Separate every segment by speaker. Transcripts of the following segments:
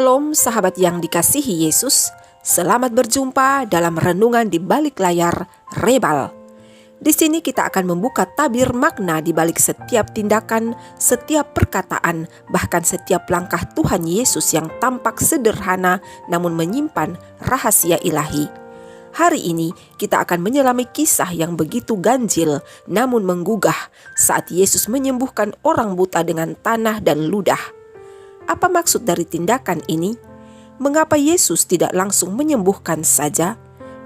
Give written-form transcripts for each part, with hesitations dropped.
Speaker 1: Shalom sahabat yang dikasihi Yesus, selamat berjumpa dalam renungan di balik layar Rebal. Di sini kita akan membuka tabir makna di balik setiap tindakan, setiap perkataan, bahkan setiap langkah Tuhan Yesus yang tampak sederhana namun menyimpan rahasia ilahi. Hari ini kita akan menyelami kisah yang begitu ganjil namun menggugah saat Yesus menyembuhkan orang buta dengan tanah dan ludah. Apa maksud dari tindakan ini? Mengapa Yesus tidak langsung menyembuhkan saja?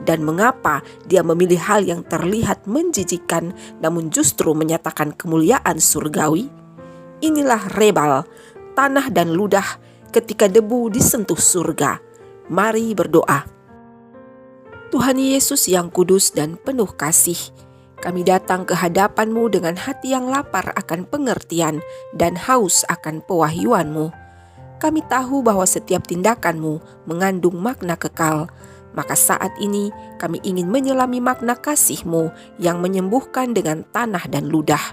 Speaker 1: Dan mengapa dia memilih hal yang terlihat menjijikkan namun justru menyatakan kemuliaan surgawi? Inilah Rebal, tanah dan ludah ketika debu disentuh surga. Mari berdoa. Tuhan Yesus yang kudus dan penuh kasih, kami datang ke hadapan-Mu dengan hati yang lapar akan pengertian dan haus akan pewahyuan-Mu. Kami tahu bahwa setiap tindakan-Mu mengandung makna kekal. Maka saat ini kami ingin menyelami makna kasih-Mu yang menyembuhkan dengan tanah dan ludah.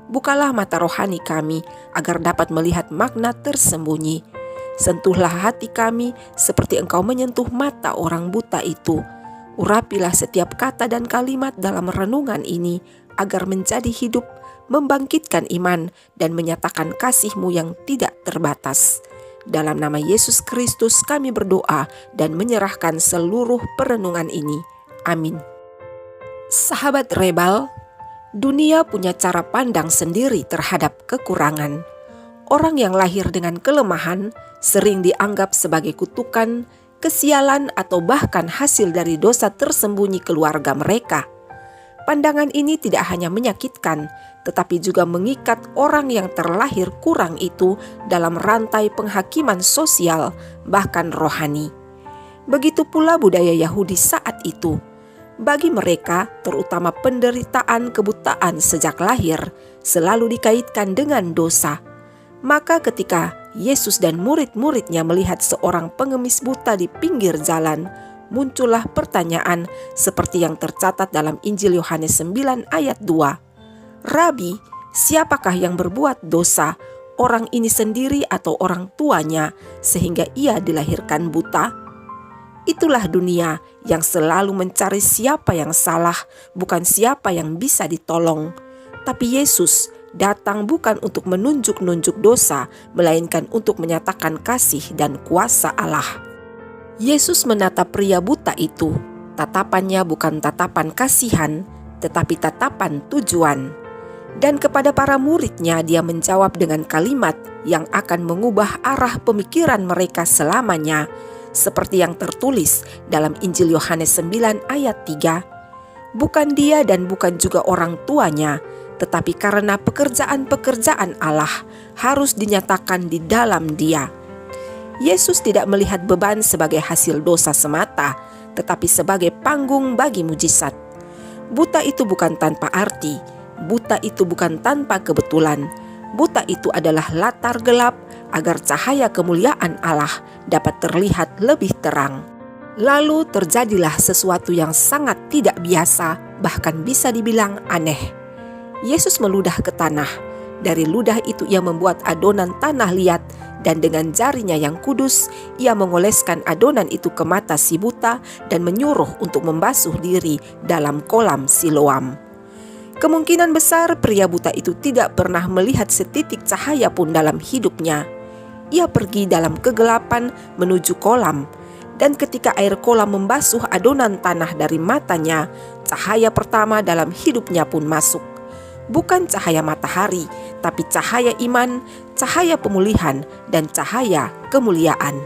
Speaker 1: Bukalah mata rohani kami agar dapat melihat makna tersembunyi. Sentuhlah hati kami seperti Engkau menyentuh mata orang buta itu. Urapilah setiap kata dan kalimat dalam renungan ini agar menjadi hidup, membangkitkan iman, dan menyatakan kasih-Mu yang tidak terbatas. Dalam nama Yesus Kristus kami berdoa dan menyerahkan seluruh perenungan ini. Amin. Sahabat Rebal, dunia punya cara pandang sendiri terhadap kekurangan. Orang yang lahir dengan kelemahan sering dianggap sebagai kutukan, kesialan, atau bahkan hasil dari dosa tersembunyi keluarga mereka. Pandangan ini tidak hanya menyakitkan, tetapi juga mengikat orang yang terlahir kurang itu dalam rantai penghakiman sosial, bahkan rohani. Begitu pula budaya Yahudi saat itu. Bagi mereka, terutama penderitaan kebutaan sejak lahir, selalu dikaitkan dengan dosa. Maka ketika Yesus dan murid-muridnya melihat seorang pengemis buta di pinggir jalan, muncullah pertanyaan seperti yang tercatat dalam Injil Yohanes 9 ayat 2. Rabi, siapakah yang berbuat dosa, orang ini sendiri atau orang tuanya, sehingga ia dilahirkan buta? Itulah dunia yang selalu mencari siapa yang salah, bukan siapa yang bisa ditolong. Tapi Yesus datang bukan untuk menunjuk-nunjuk dosa, melainkan untuk menyatakan kasih dan kuasa Allah. Yesus menatap pria buta itu. Tatapannya bukan tatapan kasihan, tetapi tatapan tujuan. Dan kepada para muridnya dia menjawab dengan kalimat yang akan mengubah arah pemikiran mereka selamanya, seperti yang tertulis dalam Injil Yohanes 9 ayat 3. Bukan dia dan bukan juga orang tuanya, tetapi karena pekerjaan-pekerjaan Allah harus dinyatakan di dalam dia. Yesus tidak melihat beban sebagai hasil dosa semata, tetapi sebagai panggung bagi mujizat. Buta itu bukan tanpa arti, buta itu bukan tanpa kebetulan. Buta itu adalah latar gelap agar cahaya kemuliaan Allah dapat terlihat lebih terang. Lalu terjadilah sesuatu yang sangat tidak biasa, bahkan bisa dibilang aneh. Yesus meludah ke tanah. Dari ludah itu ia membuat adonan tanah liat, dan dengan jarinya yang kudus, ia mengoleskan adonan itu ke mata si buta dan menyuruh untuk membasuh diri dalam kolam Siloam. Kemungkinan besar pria buta itu tidak pernah melihat setitik cahaya pun dalam hidupnya. Ia pergi dalam kegelapan menuju kolam, dan ketika air kolam membasuh adonan tanah dari matanya, cahaya pertama dalam hidupnya pun masuk. Bukan cahaya matahari, tapi cahaya iman, cahaya pemulihan, dan cahaya kemuliaan.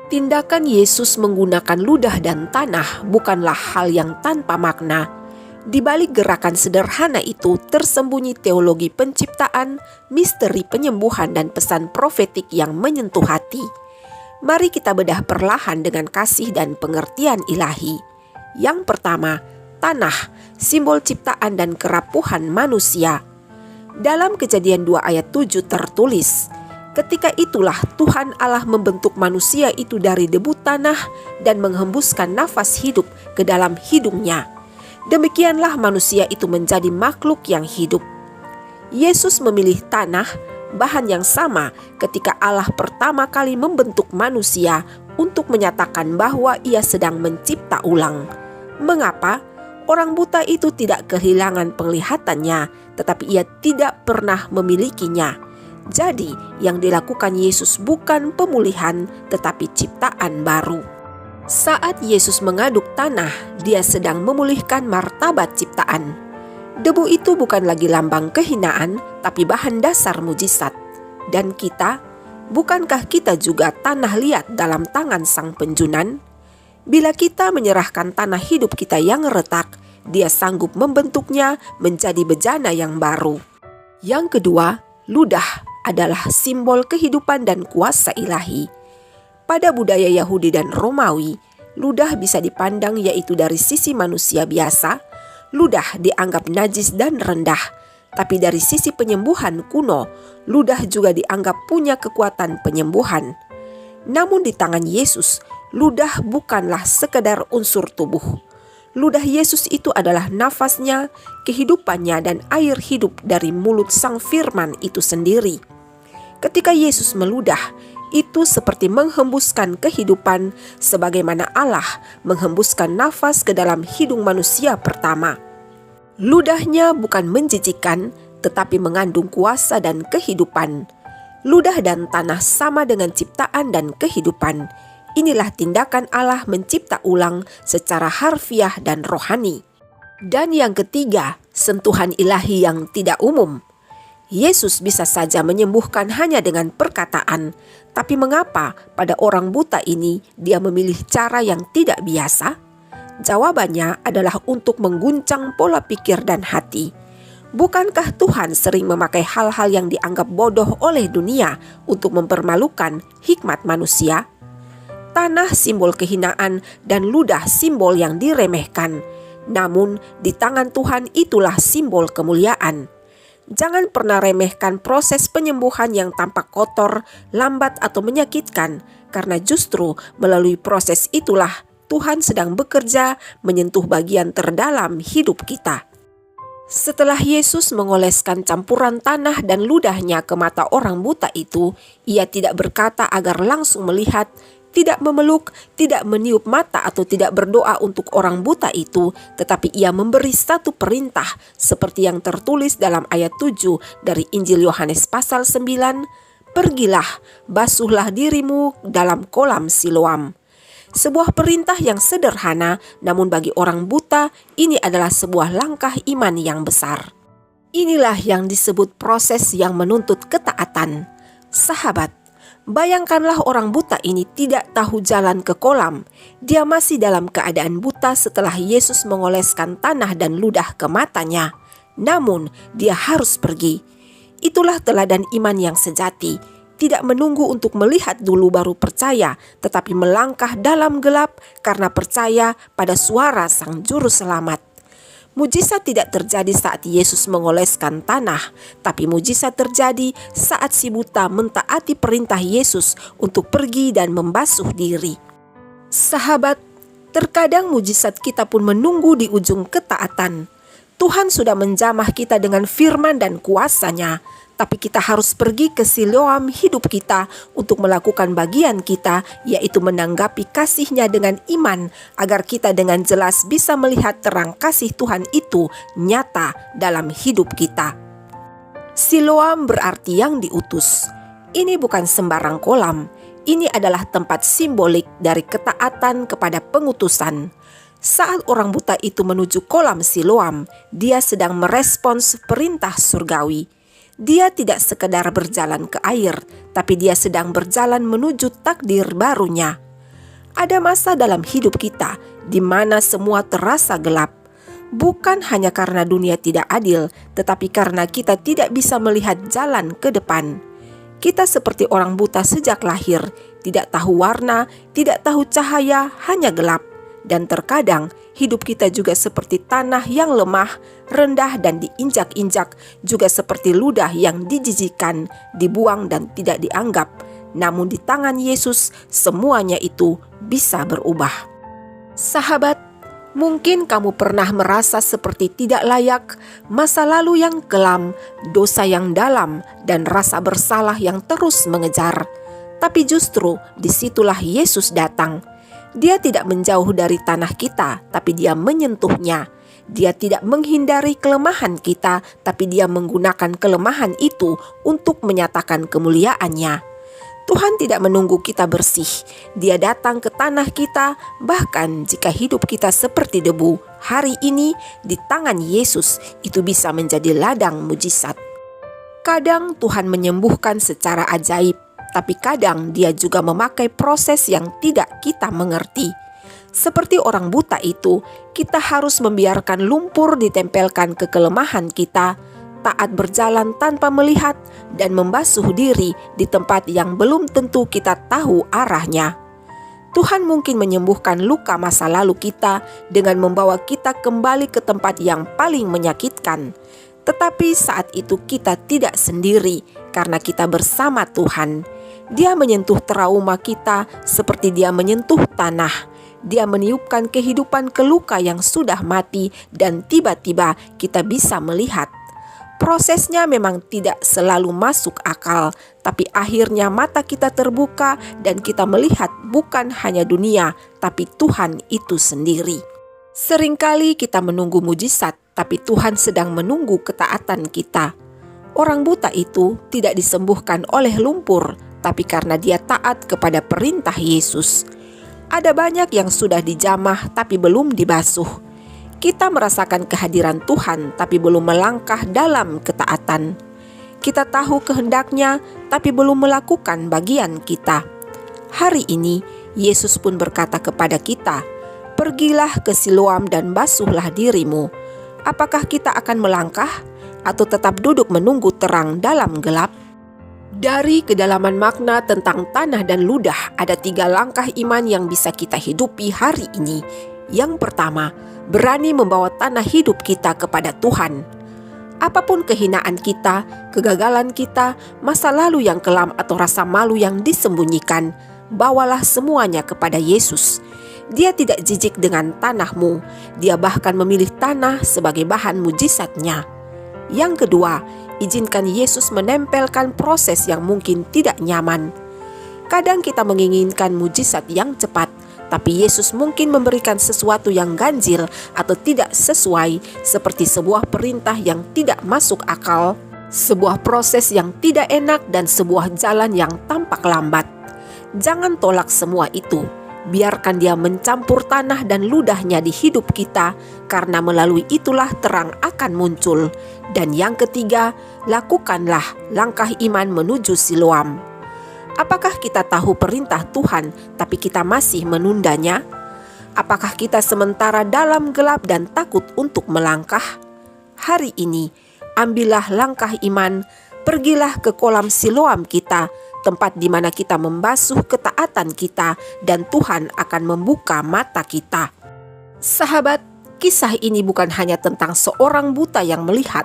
Speaker 1: Tindakan Yesus menggunakan ludah dan tanah bukanlah hal yang tanpa makna. Di balik gerakan sederhana itu tersembunyi teologi penciptaan, misteri penyembuhan, dan pesan profetik yang menyentuh hati. Mari kita bedah perlahan dengan kasih dan pengertian ilahi. Yang pertama, tanah, simbol ciptaan dan kerapuhan manusia. Dalam Kejadian 2 ayat 7 tertulis, ketika itulah Tuhan Allah membentuk manusia itu dari debu tanah dan menghembuskan nafas hidup ke dalam hidungnya. Demikianlah manusia itu menjadi makhluk yang hidup. Yesus memilih tanah bahan yang sama ketika Allah pertama kali membentuk manusia untuk menyatakan bahwa Ia sedang mencipta ulang. Mengapa? Orang buta itu tidak kehilangan penglihatannya, tetapi ia tidak pernah memilikinya. Jadi, yang dilakukan Yesus bukan pemulihan, tetapi ciptaan baru. Saat Yesus mengaduk tanah, Dia sedang memulihkan martabat ciptaan. Debu itu bukan lagi lambang kehinaan, tapi bahan dasar mujizat. Dan kita, bukankah kita juga tanah liat dalam tangan Sang Penjunan? Bila kita menyerahkan tanah hidup kita yang retak, Dia sanggup membentuknya menjadi bejana yang baru. Yang kedua, ludah adalah simbol kehidupan dan kuasa ilahi. Pada budaya Yahudi dan Romawi, ludah bisa dipandang yaitu dari sisi manusia biasa, ludah dianggap najis dan rendah. Tapi dari sisi penyembuhan kuno, ludah juga dianggap punya kekuatan penyembuhan. Namun di tangan Yesus, ludah bukanlah sekedar unsur tubuh. Ludah Yesus itu adalah nafasnya, kehidupannya, dan air hidup dari mulut Sang Firman itu sendiri. Ketika Yesus meludah, itu seperti menghembuskan kehidupan sebagaimana Allah menghembuskan nafas ke dalam hidung manusia pertama. Ludahnya bukan menjijikkan, tetapi mengandung kuasa dan kehidupan. Ludah dan tanah sama dengan ciptaan dan kehidupan. Inilah tindakan Allah mencipta ulang secara harfiah dan rohani. Dan yang ketiga, sentuhan ilahi yang tidak umum. Yesus bisa saja menyembuhkan hanya dengan perkataan, tapi mengapa pada orang buta ini Dia memilih cara yang tidak biasa? Jawabannya adalah untuk mengguncang pola pikir dan hati. Bukankah Tuhan sering memakai hal-hal yang dianggap bodoh oleh dunia untuk mempermalukan hikmat manusia? Tanah simbol kehinaan dan ludah simbol yang diremehkan. Namun di tangan Tuhan itulah simbol kemuliaan. Jangan pernah remehkan proses penyembuhan yang tampak kotor, lambat atau menyakitkan, karena justru melalui proses itulah Tuhan sedang bekerja menyentuh bagian terdalam hidup kita. Setelah Yesus mengoleskan campuran tanah dan ludahnya ke mata orang buta itu, Ia tidak berkata agar langsung melihat, tidak memeluk, tidak meniup mata atau tidak berdoa untuk orang buta itu, tetapi Ia memberi satu perintah seperti yang tertulis dalam ayat 7 dari Injil Yohanes pasal 9, "Pergilah, basuhlah dirimu dalam kolam Siloam." Sebuah perintah yang sederhana, namun bagi orang buta ini adalah sebuah langkah iman yang besar. Inilah yang disebut proses yang menuntut ketaatan. Sahabat, bayangkanlah orang buta ini tidak tahu jalan ke kolam. Dia masih dalam keadaan buta setelah Yesus mengoleskan tanah dan ludah ke matanya. Namun dia harus pergi. Itulah teladan iman yang sejati. Tidak menunggu untuk melihat dulu baru percaya, tetapi melangkah dalam gelap karena percaya pada suara Sang Juru Selamat. Mujizat tidak terjadi saat Yesus mengoleskan tanah, tapi mujizat terjadi saat si buta mentaati perintah Yesus untuk pergi dan membasuh diri. Sahabat, terkadang mujizat kita pun menunggu di ujung ketaatan. Tuhan sudah menjamah kita dengan firman dan kuasa-Nya, tapi kita harus pergi ke Siloam hidup kita untuk melakukan bagian kita, yaitu menanggapi kasih-Nya dengan iman, agar kita dengan jelas bisa melihat terang kasih Tuhan itu nyata dalam hidup kita. Siloam berarti yang diutus. Ini bukan sembarang kolam, ini adalah tempat simbolik dari ketaatan kepada pengutusan. Saat orang buta itu menuju kolam Siloam, dia sedang merespons perintah surgawi. Dia tidak sekedar berjalan ke air, tapi dia sedang berjalan menuju takdir barunya. Ada masa dalam hidup kita di mana semua terasa gelap. Bukan hanya karena dunia tidak adil, tetapi karena kita tidak bisa melihat jalan ke depan. Kita seperti orang buta sejak lahir, tidak tahu warna, tidak tahu cahaya, hanya gelap. Dan terkadang hidup kita juga seperti tanah yang lemah, rendah dan diinjak-injak, juga seperti ludah yang dijijikkan, dibuang dan tidak dianggap. Namun di tangan Yesus semuanya itu bisa berubah. Sahabat, Mungkin kamu pernah merasa seperti tidak layak, masa lalu yang kelam, dosa yang dalam, dan rasa bersalah yang terus mengejar. Tapi justru disitulah Yesus datang. Dia tidak menjauh dari tanah kita, tapi Dia menyentuhnya. Dia tidak menghindari kelemahan kita, tapi Dia menggunakan kelemahan itu untuk menyatakan kemuliaan-Nya. Tuhan tidak menunggu kita bersih. Dia datang ke tanah kita, bahkan jika hidup kita seperti debu, hari ini di tangan Yesus itu bisa menjadi ladang mujizat. Kadang Tuhan menyembuhkan secara ajaib, tapi kadang Dia juga memakai proses yang tidak kita mengerti. Seperti orang buta itu, kita harus membiarkan lumpur ditempelkan ke kelemahan kita, taat berjalan tanpa melihat, dan membasuh diri di tempat yang belum tentu kita tahu arahnya. Tuhan mungkin menyembuhkan luka masa lalu kita dengan membawa kita kembali ke tempat yang paling menyakitkan. Tetapi saat itu kita tidak sendiri karena kita bersama Tuhan. Dia menyentuh trauma kita seperti Dia menyentuh tanah. Dia meniupkan kehidupan ke luka yang sudah mati dan tiba-tiba kita bisa melihat. Prosesnya memang tidak selalu masuk akal, tapi akhirnya mata kita terbuka dan kita melihat bukan hanya dunia, tapi Tuhan itu sendiri. Seringkali kita menunggu mujizat, tapi Tuhan sedang menunggu ketaatan kita. Orang buta itu tidak disembuhkan oleh lumpur, tapi karena dia taat kepada perintah Yesus. Ada banyak yang sudah dijamah tapi belum dibasuh. Kita merasakan kehadiran Tuhan tapi belum melangkah dalam ketaatan. Kita tahu kehendak-Nya tapi belum melakukan bagian kita. Hari ini Yesus pun berkata kepada kita, "Pergilah ke Siloam dan basuhlah dirimu." Apakah kita akan melangkah atau tetap duduk menunggu terang dalam gelap? Dari kedalaman makna tentang tanah dan ludah, ada 3 langkah iman yang bisa kita hidupi hari ini. Yang pertama, berani membawa tanah hidup kita kepada Tuhan. Apapun kehinaan kita, kegagalan kita, masa lalu yang kelam atau rasa malu yang disembunyikan, bawalah semuanya kepada Yesus. Dia tidak jijik dengan tanahmu. Dia bahkan memilih tanah sebagai bahan mujizat-Nya. Yang kedua, izinkan Yesus menempelkan proses yang mungkin tidak nyaman. Kadang kita menginginkan mujizat yang cepat, tapi Yesus mungkin memberikan sesuatu yang ganjil atau tidak sesuai, seperti sebuah perintah yang tidak masuk akal, sebuah proses yang tidak enak, dan sebuah jalan yang tampak lambat. Jangan tolak semua itu. Biarkan Dia mencampur tanah dan ludahnya di hidup kita, karena melalui itulah terang akan muncul. Dan yang ketiga, lakukanlah langkah iman menuju Siloam. Apakah kita tahu perintah Tuhan, tapi kita masih menundanya? Apakah kita sementara dalam gelap dan takut untuk melangkah? Hari ini, ambillah langkah iman, pergilah ke kolam Siloam kita, tempat di mana kita membasuh ketaatan kita, dan Tuhan akan membuka mata kita. Sahabat, kisah ini bukan hanya tentang seorang buta yang melihat.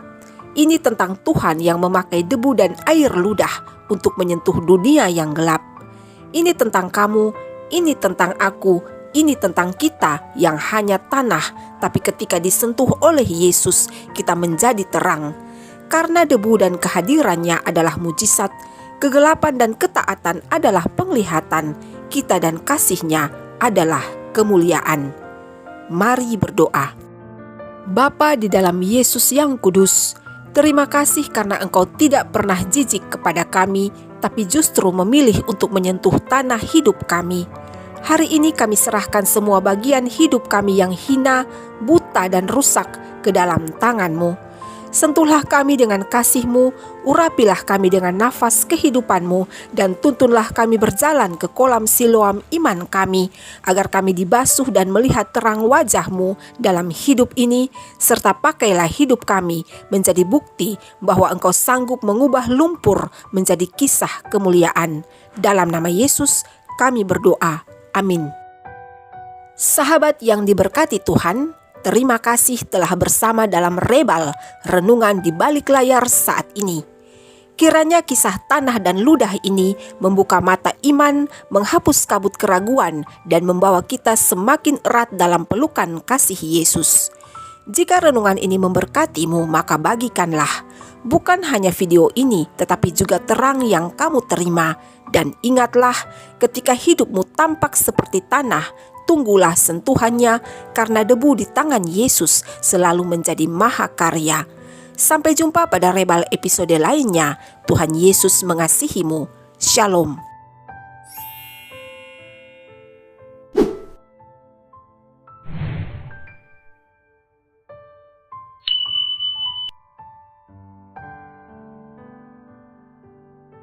Speaker 1: Ini tentang Tuhan yang memakai debu dan air ludah untuk menyentuh dunia yang gelap. Ini tentang kamu, ini tentang aku, ini tentang kita yang hanya tanah, tapi ketika disentuh oleh Yesus, kita menjadi terang. Karena debu dan kehadirannya adalah mujizat, kegelapan dan ketaatan adalah penglihatan, kita dan kasih-Nya adalah kemuliaan. Mari berdoa. Bapa di dalam Yesus yang kudus, terima kasih karena Engkau tidak pernah jijik kepada kami, tapi justru memilih untuk menyentuh tanah hidup kami. Hari ini kami serahkan semua bagian hidup kami yang hina, buta dan rusak ke dalam tangan-Mu. Sentuhlah kami dengan kasih-Mu, urapilah kami dengan nafas kehidupan-Mu, dan tuntunlah kami berjalan ke kolam Siloam iman kami, agar kami dibasuh dan melihat terang wajah-Mu dalam hidup ini, serta pakailah hidup kami menjadi bukti bahwa Engkau sanggup mengubah lumpur menjadi kisah kemuliaan. Dalam nama Yesus kami berdoa. Amin. Sahabat yang diberkati Tuhan, terima kasih telah bersama dalam Rebal, renungan di balik layar saat ini. Kiranya kisah tanah dan ludah ini membuka mata iman, menghapus kabut keraguan, dan membawa kita semakin erat dalam pelukan kasih Yesus. Jika renungan ini memberkatimu, maka bagikanlah. Bukan hanya video ini, tetapi juga terang yang kamu terima. Dan ingatlah, ketika hidupmu tampak seperti tanah, tunggulah sentuhannya, karena debu di tangan Yesus selalu menjadi mahakarya. Sampai jumpa pada Rebal episode lainnya. Tuhan Yesus mengasihimu. Shalom.